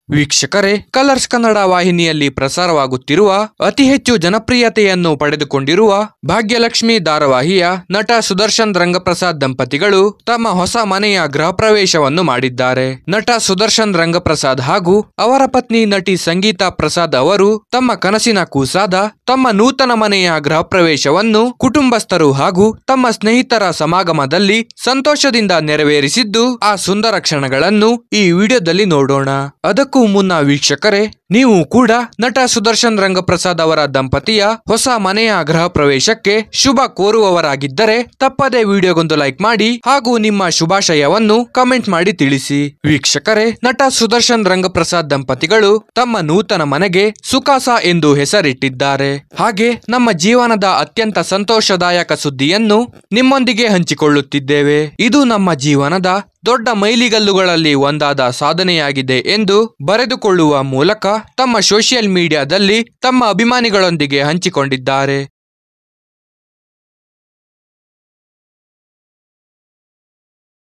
ವೀಕ್ಷಕರೇ, ಕಲರ್ಸ್ ಕನ್ನಡ ವಾಹಿನಿಯಲ್ಲಿ ಪ್ರಸಾರವಾಗುತ್ತಿರುವ ಅತಿ ಹೆಚ್ಚು ಜನಪ್ರಿಯತೆಯನ್ನು ಪಡೆದುಕೊಂಡಿರುವ ಭಾಗ್ಯಲಕ್ಷ್ಮಿ ಧಾರಾವಾಹಿಯ ನಟ ಸುದರ್ಶನ್ ರಂಗಪ್ರಸಾದ್ ದಂಪತಿಗಳು ತಮ್ಮ ಹೊಸ ಮನೆಯ ಗೃಹ ಪ್ರವೇಶವನ್ನು ಮಾಡಿದ್ದಾರೆ. ನಟ ಸುದರ್ಶನ್ ರಂಗಪ್ರಸಾದ್ ಹಾಗೂ ಅವರ ಪತ್ನಿ ನಟಿ ಸಂಗೀತಾ ಪ್ರಸಾದ್ ಅವರು ತಮ್ಮ ಕನಸಿನ ಕೂಸಾದ ತಮ್ಮ ನೂತನ ಮನೆಯ ಗೃಹ ಪ್ರವೇಶವನ್ನು ಕುಟುಂಬಸ್ಥರು ಹಾಗೂ ತಮ್ಮ ಸ್ನೇಹಿತರ ಸಮಾಗಮದಲ್ಲಿ ಸಂತೋಷದಿಂದ ನೆರವೇರಿಸಿದ್ದು, ಆ ಸುಂದರ ಕ್ಷಣಗಳನ್ನು ಈ ವಿಡಿಯೋದಲ್ಲಿ ನೋಡೋಣ. ಅದಕ್ಕೂ ಮುನ್ನ ವೀಕ್ಷಕರೇ, ನೀವು ಕೂಡ ನಟ ಸುದರ್ಶನ್ ರಂಗಪ್ರಸಾದ್ ಅವರ ದಂಪತಿಯ ಹೊಸ ಮನೆಯ ಗೃಹ ಪ್ರವೇಶಕ್ಕೆ ಶುಭ ಕೋರುವವರಾಗಿದ್ದರೆ ತಪ್ಪದೇ ವಿಡಿಯೋಗೊಂದು ಲೈಕ್ ಮಾಡಿ ಹಾಗೂ ನಿಮ್ಮ ಶುಭಾಶಯವನ್ನು ಕಮೆಂಟ್ ಮಾಡಿ ತಿಳಿಸಿ. ವೀಕ್ಷಕರೇ, ನಟ ಸುದರ್ಶನ್ ರಂಗಪ್ರಸಾದ್ ದಂಪತಿಗಳು ತಮ್ಮ ನೂತನ ಮನೆಗೆ ಸುಖಾಸ ಎಂದು ಹೆಸರಿಟ್ಟಿದ್ದಾರೆ. ಹಾಗೆ ನಮ್ಮ ಜೀವನದ ಅತ್ಯಂತ ಸಂತೋಷದಾಯಕ ಸುದ್ದಿಯನ್ನು ನಿಮ್ಮೊಂದಿಗೆ ಹಂಚಿಕೊಳ್ಳುತ್ತಿದ್ದೇವೆ. ಇದು ನಮ್ಮ ಜೀವನದ ದೊಡ್ಡ ಮೈಲಿಗಲ್ಲುಗಳಲ್ಲಿ ಒಂದಾದ ಸಾಧನೆಯಾಗಿದೆ ಎಂದು ಬರೆದುಕೊಳ್ಳುವ ಮೂಲಕ ತಮ್ಮ ಸೋಷಿಯಲ್ ಮೀಡಿಯಾದಲ್ಲಿ ತಮ್ಮ ಅಭಿಮಾನಿಗಳೊಂದಿಗೆ ಹಂಚಿಕೊಂಡಿದ್ದಾರೆ.